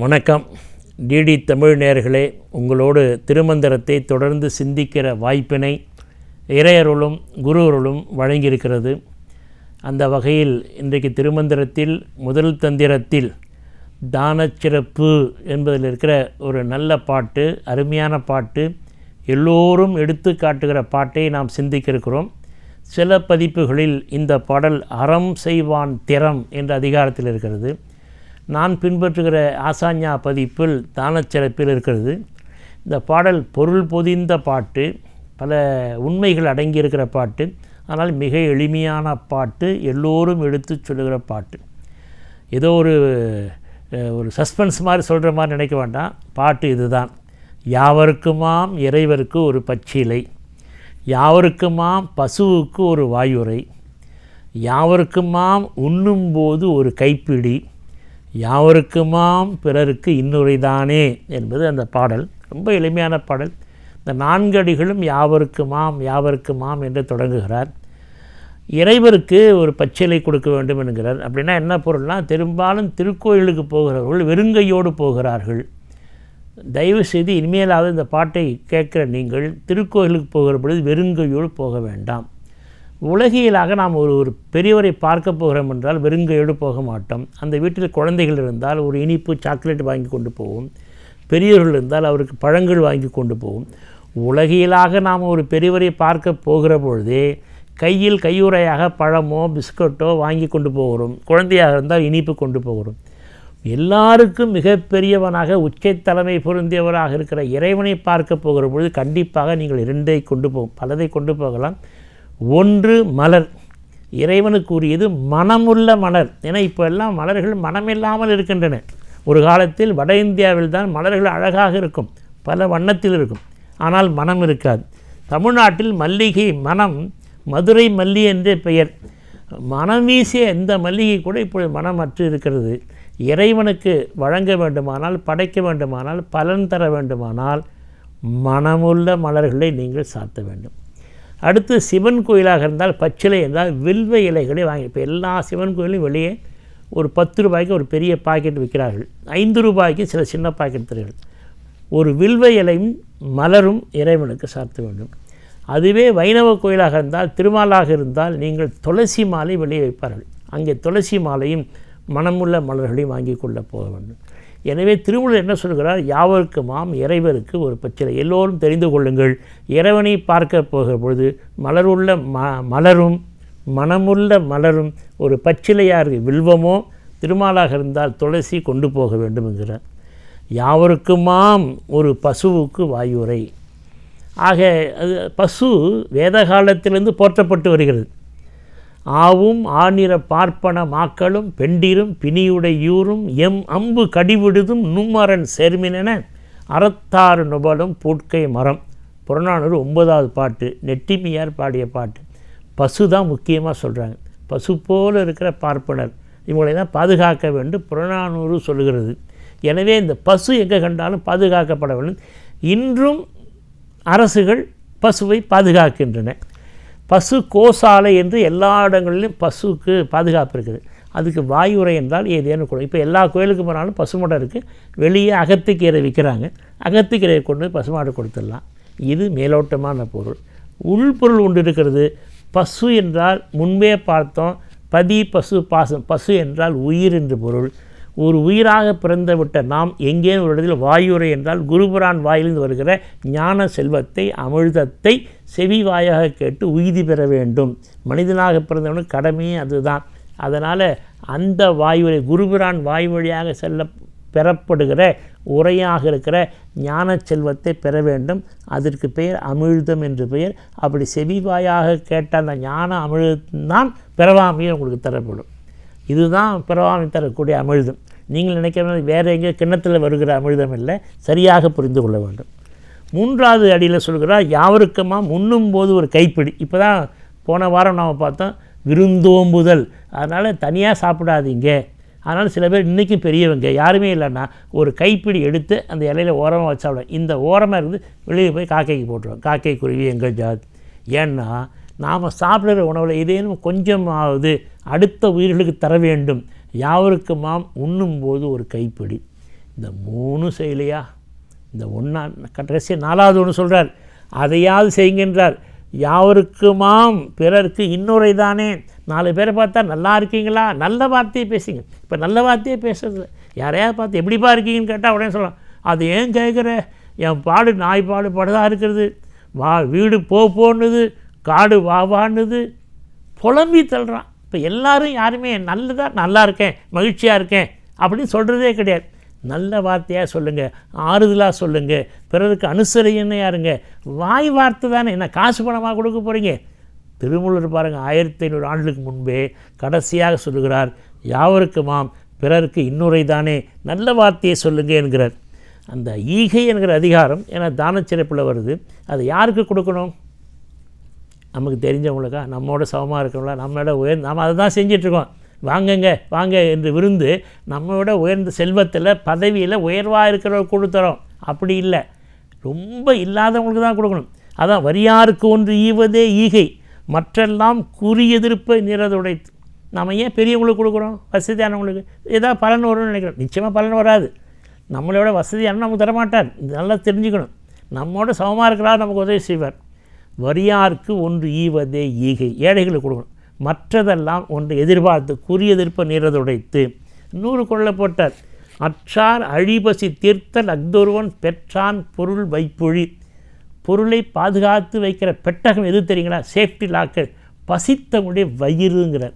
வணக்கம். டிடி தமிழ் நேயர்களே, உங்களோடு திருமந்திரத்தை தொடர்ந்து சிந்திக்கிற வாய்ப்பினை இறையருளும் குரு அருளும் வழங்கியிருக்கிறது. அந்த வகையில் இன்றைக்கு திருமந்திரத்தில் முதல் தந்திரத்தில் தானச்சிறப்பு என்பதில் இருக்கிற ஒரு நல்ல பாட்டு, அருமையான பாட்டு, எல்லோரும் எடுத்து காட்டுகிற பாட்டை நாம் சிந்திக்க இருக்கிறோம். சில பதிப்புகளில் இந்த பாடல் அறம் செய்வான் திறம் என்ற அதிகாரத்தில் இருக்கிறது. நான் பின்பற்றுகிற ஆசான்யா பதிப்பில் தானச்சிறப்பில் இருக்கிறது. இந்த பாடல் பொருள் பொதிந்த பாட்டு, பல உண்மைகள் அடங்கியிருக்கிற பாட்டு, ஆனால் மிக எளிமையான பாட்டு, எல்லோரும் எடுத்து சொல்லுகிற பாட்டு. ஏதோ ஒரு சஸ்பென்ஸ் மாதிரி சொல்கிற மாதிரி நினைக்க வேண்டாம். பாட்டு இதுதான்: யாவருக்குமாம் இறைவருக்கு ஒரு பச்சிலை, யாவருக்குமாம் பசுவுக்கு ஒரு வாயுரை, யாவருக்குமாம் உண்ணும்போது ஒரு கைப்பிடி, யாவருக்குமாம் பிறருக்கு இன்னுரைதானே என்பது அந்த பாடல். ரொம்ப எளிமையான பாடல். இந்த 4 அடிகளும் யாவருக்குமாம் யாவருக்குமாம் என்று தொடங்குகிறார். இறைவருக்கு ஒரு பச்சிலை கொடுக்க வேண்டும் என்கிறார். அப்படின்னா என்ன பொருள்னால், பெரும்பாலும் திருக்கோயிலுக்கு போகிறவர்கள் வெறுங்கையோடு போகிறார்கள். தயவு செய்து இனிமேலாவது இந்த பாட்டை கேட்குற நீங்கள் திருக்கோயிலுக்கு போகிற பொழுது வெறுங்கையோடு போக வேண்டாம். உலகியலாக நாம் ஒரு பெரியவரை பார்க்க போகிறோம் என்றால் வெறுங்கையோடு போக மாட்டோம். அந்த வீட்டில் குழந்தைகள் இருந்தால் ஒரு இனிப்பு சாக்லேட் வாங்கி கொண்டு போவோம். பெரியவர்கள் இருந்தால் அவருக்கு பழங்கள் வாங்கி கொண்டு போவோம். உலகியலாக நாம் ஒரு பெரியவரை பார்க்க போகிற பொழுதே கையில் கையுறையாக பழமோ பிஸ்கட்டோ வாங்கி கொண்டு போகிறோம். குழந்தையாக இருந்தால் இனிப்பு கொண்டு போகிறோம். எல்லாருக்கும் மிகப்பெரியவனாக உச்சத்தலைமை பொருந்தியவராக இருக்கிற இறைவனை பார்க்க போகிற பொழுது கண்டிப்பாக நீங்கள் 2ஐ கொண்டு போகும். பலதை கொண்டு போகலாம். ஒன்று மலர். இறைவனுக்கு உரியது மனமுள்ள மலர். ஏன்னா இப்போ எல்லாம் மலர்கள் மனமில்லாமல் இருக்கின்றன. ஒரு காலத்தில் வட இந்தியாவில் தான் மலர்கள் அழகாக இருக்கும், பல வண்ணத்தில் இருக்கும், ஆனால் மனம் இருக்காது. தமிழ்நாட்டில் மல்லிகை மனம், மதுரை மல்லி என்றே பெயர். மனம் வீசிய இந்த மல்லிகை கூட இப்பொழுது மனமற்று இருக்கிறது. இறைவனுக்கு வழங்க வேண்டுமானால், படைக்க வேண்டுமானால், பலன் தர வேண்டுமானால் மனமுள்ள மலர்களை நீங்கள் சாத்த வேண்டும். அடுத்து சிவன் கோயிலாக இருந்தால் பச்சிலை என்றால் வில்வ இலைகளை வாங்கி, இப்போ எல்லா சிவன் கோயிலும் வெளியே ஒரு 10 ரூபாய்க்கு ஒரு பெரிய பாக்கெட் விற்கிறார்கள், 5 ரூபாய்க்கு சில சின்ன பாக்கெட் தருகிறார்கள். ஒரு வில்வ இலையும் மலரும் இறைவனுக்கு சாத்த வேண்டும். அதுவே வைணவ கோயிலாக இருந்தால், திருமாலாக இருந்தால் நீங்கள் துளசி மாலை வெளியே வைப்பார்கள். அங்கே துளசி மாலையும் மனமுள்ள மலர்களையும் வாங்கி கொள்ள போக வேண்டும். எனவே திருமூலர் என்ன சொல்கிறார்? யாவருக்குமாம் இறைவருக்கு ஒரு பச்சிலை. எல்லோரும் தெரிந்து கொள்ளுங்கள், இறைவனை பார்க்க போகிற பொழுது மலருள்ள மலரும் மனமுள்ள மலரும் ஒரு பச்சிலையாக இருக்குது. வில்வமோ திருமாலாக இருந்தால் துளசி கொண்டு போக வேண்டும் என்கிறார். யாவருக்குமாம் ஒரு பசுவுக்கு வாயுரை. ஆக அது பசு வேத காலத்திலிருந்து போற்றப்பட்டு வருகிறது. ஆவும் ஆநிற பார்ப்பன மாக்களும் பெண்டிரும் பிணியுடையூரும் எம் அம்பு கடிவிடுதும் நும்மரன் சேர்மினென அறத்தாறு நுபலும் பூட்கை மரம். புறநானூறு 9வது பாட்டு, நெட்டிமியார் பாடிய பாட்டு. பசு தான் முக்கியமாக சொல்கிறாங்க. பசு போல் இருக்கிற பார்ப்பனர் இவங்களை தான் பாதுகாக்க வேண்டும் புறநானூறு சொல்லுகிறது. எனவே இந்த பசு எங்கே கண்டாலும் பாதுகாக்கப்பட வேண்டும். இன்றும் அரசுகள் பசுவை பாதுகாக்கின்றன. பசு கோசாலை என்று எல்லா இடங்களிலும் பசுவுக்கு பாதுகாப்பு இருக்குது. அதுக்கு வாயுரை என்றால் ஏதேனும் கூட. இப்போ எல்லா கோயிலுக்கு போனாலும் பசுமாடு இருக்குது. வெளியே அகத்திக்கீரை விற்கிறாங்க. அகத்திக்கீரையை கொண்டு பசுமாடு கொடுத்துடலாம். இது மேலோட்டமான பொருள். உள்பொருள் ஒன்று இருக்கிறது. பசு என்றால் முன்பே பார்த்தோம், பதி பசு பாசம். பசு என்றால் உயிர் என்று பொருள். ஒரு உயிராக பிறந்து விட்ட நாம் எங்கேயும் ஒரு இடத்தில் வாயுரை என்றால் குருபுரான் வாயிலிருந்து வருகிற ஞான செல்வத்தை, அமிழ்தத்தை செவி வாயாக கேட்டு உய்தி பெற வேண்டும். மனிதனாக பிறந்தவனுக்கு கடமையே அதுதான். அதனால் அந்த வாயுரை குருபுரான் வாய் வழியாக பெறப்படுகிற உரையாக இருக்கிற ஞான செல்வத்தை பெற வேண்டும். அதற்கு பெயர் அமிழ்தம் என்று பெயர். அப்படி செவி வாயாக கேட்ட அந்த ஞான அமிழ்தம்தான் பிறவாமையை உங்களுக்கு தரப்படும். இதுதான் பிறவாமை தரக்கூடிய அமிழ்தம். நீங்கள் நினைக்கிற வேறு எங்கே கிண்ணத்தில் வருகிற அமிழ்தம் இல்லை. சரியாக புரிந்து கொள்ள வேண்டும். 3வது அடியில் சொல்கிறார், யாவருக்குமாம் உண்ணும்போது ஒரு கைப்பிடி. இப்போ தான் போன வாரம் நாம் பார்த்தோம் விருந்தோம்புதல். அதனால் தனியாக சாப்பிடாதீங்க. அதனால் சில பேர் இன்றைக்கும் பெரியவங்க யாருமே இல்லைன்னா ஒரு கைப்பிடி எடுத்து அந்த இலையில் ஓரமாக வச்சு சாப்பிடுவோம். இந்த ஓரமாக இருந்து வெளியே போய் காக்கைக்கு போட்டுருவோம். காக்கை குருவி எங்கள் ஜாதி. ஏன்னா நாம் சாப்பிடுற உணவில் ஏதேனும் கொஞ்சமாவது அடுத்த உயிர்களுக்கு தர வேண்டும். யாவருக்குமாம் உண்ணும்போது ஒரு கைப்பிடி. இந்த 3 செய்யலையா, இந்த ஒன்றா கடைசி 4வது ஒன்று சொல்கிறார், அதையாவது செய்கின்றார். யாவருக்குமாம் பிறருக்கு இன்னொரு தானே. 4 பேரை பார்த்தா நல்லா இருக்கீங்களா, நல்ல வார்த்தையை பேசுங்க. இப்போ நல்ல வார்த்தையே பேசுறது, யாரையாவது பார்த்து எப்படிப்பா இருக்கீங்கன்னு கேட்டால் உடனே சொல்லலாம், அது ஏன் கேட்குற, என் பாடு நாய் பாடு படுதாக இருக்கிறது, வீடு போன்னுது, காடு வான்னுது, புலம்பி தள்ளுறான். இப்போ எல்லோரும் யாருமே நல்லதாக நல்லா இருக்கேன் மகிழ்ச்சியாக இருக்கேன் அப்படின்னு சொல்கிறதே கிடையாது. நல்ல வார்த்தையாக சொல்லுங்கள், ஆறுதலாக சொல்லுங்கள், பிறருக்கு அனுசரணையாக இருங்க. வாய் வார்த்தை தானே, என்ன காசு பணமாக கொடுக்க போகிறீங்க. திருமூலர் பாருங்கள், 1500 ஆண்டுகளுக்கு முன்பே கடைசியாக சொல்லுகிறார், யாவருக்குமாம் பிறருக்கு இன்னொரு தானே, நல்ல வார்த்தையை சொல்லுங்கள் என்கிறார். அந்த ஈகை என்கிற அதிகாரம் ஏன்னா தானச்சிறப்பில் வருது. அது யாருக்கு கொடுக்கணும்? நமக்கு தெரிஞ்சவங்களுக்கா, நம்மளோட சமமாக இருக்கிறவங்களா, நம்மளோட நம்ம அதை தான் செஞ்சிட்ருக்கோம். வாங்கங்க வாங்க என்று விருந்து நம்மளோட உயர்ந்த செல்வத்தில் பதவியில் உயர்வாக இருக்கிறவங்க கொடுத்துறோம். அப்படி இல்லை, ரொம்ப இல்லாதவங்களுக்கு தான் கொடுக்கணும். அதான் வரியாருக்கு ஒன்று ஈவதே ஈகை, மற்றெல்லாம் குறியெதிர்ப்பை நிறதுடைத்து. நம்ம ஏன் பெரியவங்களுக்கு கொடுக்குறோம், வசதியானவங்களுக்கு ஏதாவது பலன் வரும்னு நினைக்கிறோம். நிச்சயமாக பலன் வராது. நம்மளோட வசதியான நமக்கு தரமாட்டார். நல்லா தெரிஞ்சுக்கணும். நம்மளோட சமமாக இருக்கிறார், நமக்கு உதவி செய்வார். வரியாருக்கு ஒன்று ஈவதே ஈகை, ஏழைகளுக்கு கொடுக்கணும். மற்றதெல்லாம் ஒன்று எதிர்பார்த்து குறியெதிர்ப்பை நிறதுடைத்து. 100 கொள்ள போட்டார். அற்றார் அழிபசி தீர்த்தல் அக்தொருவன் பெற்றான் பொருள் வைப்புழி. பொருளை பாதுகாத்து வைக்கிற பெட்டகம் எது தெரியுங்களா? Safety locker. பசித்தவங்களுடைய வயிறுங்கிறார்.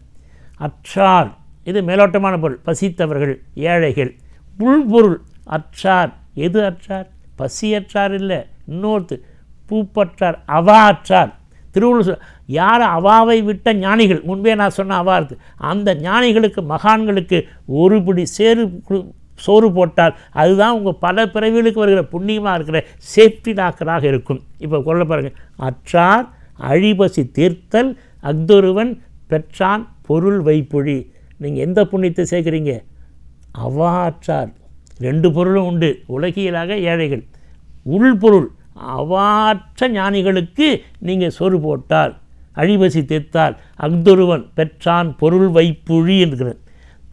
அற்றார், இது மேலோட்டமான பொருள், பசித்தவர்கள் ஏழைகள். உள்பொருள் அற்றார், எது அற்றார்? பசியற்றார் இல்லை, இன்னொருத்து பூப்பற்றார், அவா அற்றார். திருவள்ளுவர் யார் அவாவை விட்ட ஞானிகள், முன்பே நான் சொன்ன அவார்த்து, அந்த ஞானிகளுக்கு மகான்களுக்கு ஒரு பிடி சோறு போட்டால் அதுதான் உங்கள் பல பிறவிகளுக்கு வருகிற புண்ணியமாக இருக்கிற சேஃப்டி லாக்கராக இருக்கும். இப்போ கொள்ள பாருங்கள், அற்றார் அழிபசி தீர்த்தல் அக்தொருவன் பெற்றான் பொருள் வைப்புழி. நீங்கள் எந்த புண்ணியத்தை சேர்க்குறீங்க? அவா அற்றார். 2 பொருளும் உண்டு, உலகியலாக ஏழைகள். உள்பொருள் அவாற்ற ஞானிகளுக்கு நீங்கள் சோறு போட்டால், அழிபசி தீர்த்தால் அக்தொருவன் பெற்றான் பொருள் வைப்புழி என்கிறார்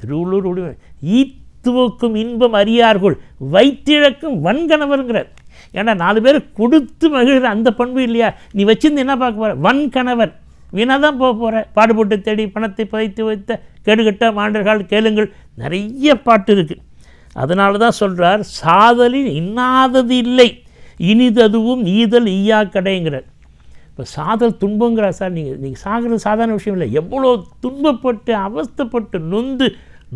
திருவள்ளுவர். ஈத்துவக்கும் இன்பம் அறியார்கள் வைத்திழக்கும் வன்கணவர்ங்கிறார். ஏன்னா 4 பேர் கொடுத்து மகிழ்கிற அந்த பண்பு இல்லையா? நீ வச்சிருந்து என்ன பார்க்க போகிற? வன்கணவர் வீணாக தான் போக போகிற. பாடுபட்டு தேடி பணத்தை புதைத்து வைத்த கேடுகட்ட மாண்டர்கள் கேளுங்கள், நிறைய பாட்டு இருக்குது. அதனால தான் சொல்கிறார், சாதலில் இன்னாதது இல்லை இனிததுவும் ஈதல் ஈயா கடைங்கிறார். இப்போ சாதல் துன்பங்கிறார். சார் நீங்கள் சாகிறது சாதாரண விஷயம் இல்லை. எவ்வளோ துன்பப்பட்டு அவஸ்தைப்பட்டு நொந்து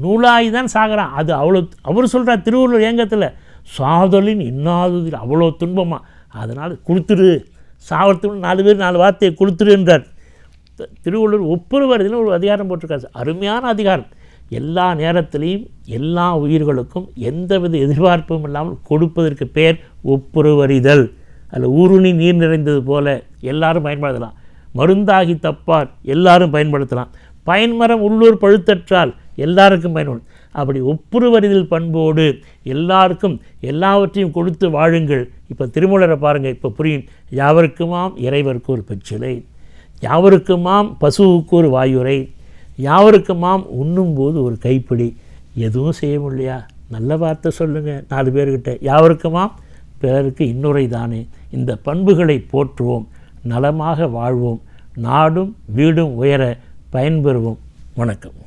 நூலாகி தான் சாகிறான். அது அவ்வளோ அவர் சொல்கிறார் திருவள்ளுவர் ஏங்கத்தில், சாதலின் இன்னாதது அவ்வளோ துன்பமாக. அதனால் கொடுத்துரு, சாவத்துக்கு 4 பேர் 4 வார்த்தையை கொடுத்துருன்றார் திருவள்ளுவர். ஒப்புரவதில் ஒரு அதிகாரம் போட்டிருக்காரு, அருமையான அதிகாரம். எல்லா நேரத்திலையும் எல்லா உயிர்களுக்கும் எந்தவித எதிர்பார்ப்பும் இல்லாமல் கொடுப்பதற்கு பேர் ஒப்புரவறிதல். அதில் ஊருணி நீர் நிறைந்தது போல எல்லாரும் பயன்படுத்தலாம். மருந்தாகி தப்பார் எல்லாரும் பயன்படுத்தலாம். பயன்மரம் உள்ளூர் பழுத்தற்றால் எல்லாருக்கும் பயன்படும். அப்படி ஒப்புரவறிதல் பண்போடு எல்லாருக்கும் எல்லாவற்றையும் கொடுத்து வாழுங்கள். இப்போ திருமூலரை பாருங்கள், இப்போ புரியும். யாவருக்குமாம் இறைவருக்கு ஒரு பெச்சிலை, யாவருக்குமாம் பசுவுக்கு ஒரு வாயுரை, யாவருக்குமாம் உண்ணும்போது ஒரு கைப்பிடி. எதுவும் செய்ய முடியலையா? நல்ல வார்த்தை சொல்லுங்கள் 4 பேர்கிட்ட. யாவருக்குமாம் பிறருக்கு இன்னொரு தானே. இந்த பண்புகளை போற்றுவோம், நலமாக வாழ்வோம், நாடும் வீடும் உயர பயன்பெறுவோம். வணக்கம்.